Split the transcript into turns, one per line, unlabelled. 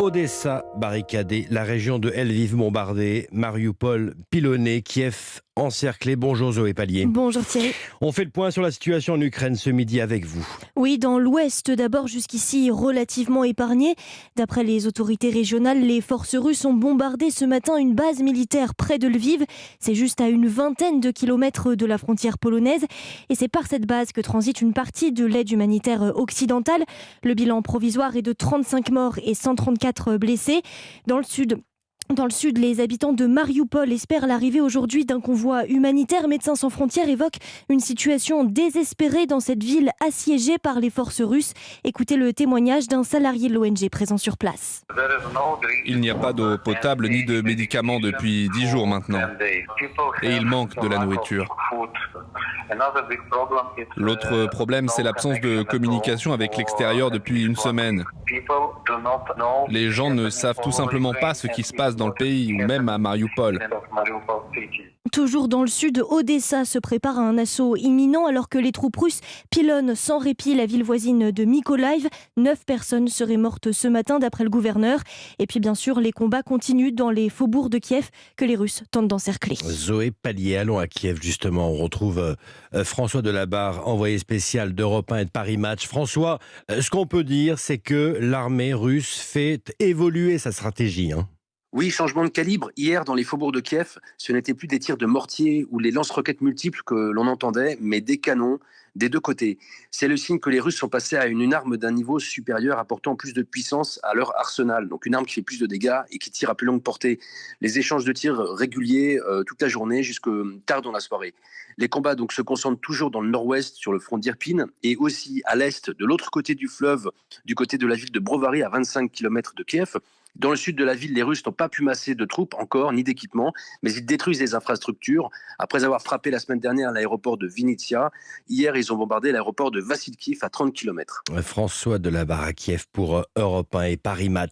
Odessa barricadée, la région de Lviv bombardée, Mariupol pilonnée, Kiev encerclé. Bonjour Zoé Pallier.
Bonjour Thierry.
On fait le point sur la situation en Ukraine ce midi avec vous.
Oui, dans l'ouest d'abord, jusqu'ici relativement épargné. D'après les autorités régionales, les forces russes ont bombardé ce matin une base militaire près de Lviv. C'est juste à une vingtaine de kilomètres de la frontière polonaise. Et c'est par cette base que transite une partie de l'aide humanitaire occidentale. Le bilan provisoire est de 35 morts et 134 blessés. Dans le sud, les habitants de Mariupol espèrent l'arrivée aujourd'hui d'un convoi humanitaire. Médecins sans frontières évoquent une situation désespérée dans cette ville assiégée par les forces russes. Écoutez le témoignage d'un salarié de l'ONG présent sur place.
Il n'y a pas d'eau potable ni de médicaments depuis 10 jours maintenant. Et il manque de la nourriture. L'autre problème, c'est l'absence de communication avec l'extérieur depuis une semaine. Les gens ne savent tout simplement pas ce qui se passe dans le pays, ou même à Mariupol.
Toujours dans le sud, Odessa se prépare à un assaut imminent alors que les troupes russes pilonnent sans répit la ville voisine de Mykolaiv. 9 personnes seraient mortes ce matin d'après le gouverneur. Et puis bien sûr, les combats continuent dans les faubourgs de Kiev que les Russes tentent d'encercler.
Zoé Pallier, allons à Kiev justement. On retrouve François Delabarre, envoyé spécial d'Europe 1 et de Paris Match. François, ce qu'on peut dire, c'est que l'armée russe fait évoluer sa stratégie.
Oui, changement de calibre. Hier, dans les faubourgs de Kiev, ce n'était plus des tirs de mortier ou les lance-roquettes multiples que l'on entendait, mais des canons des deux côtés. C'est le signe que les Russes sont passés à une arme d'un niveau supérieur apportant plus de puissance à leur arsenal. Donc une arme qui fait plus de dégâts et qui tire à plus longue portée. Les échanges de tirs réguliers toute la journée jusque tard dans la soirée. Les combats donc se concentrent toujours dans le nord-ouest sur le front d'Irpin et aussi à l'est, de l'autre côté du fleuve, du côté de la ville de Brovary à 25 km de Kiev. Dans le sud de la ville, les Russes n'ont pas pu masser de troupes encore, ni d'équipements, mais ils détruisent les infrastructures. Après avoir frappé la semaine dernière l'aéroport de Vinnytsia, hier, ils ont bombardé l'aéroport de Vassilkiv à 30 km.
François Delabarre à Kiev pour Europe 1 et Paris Match.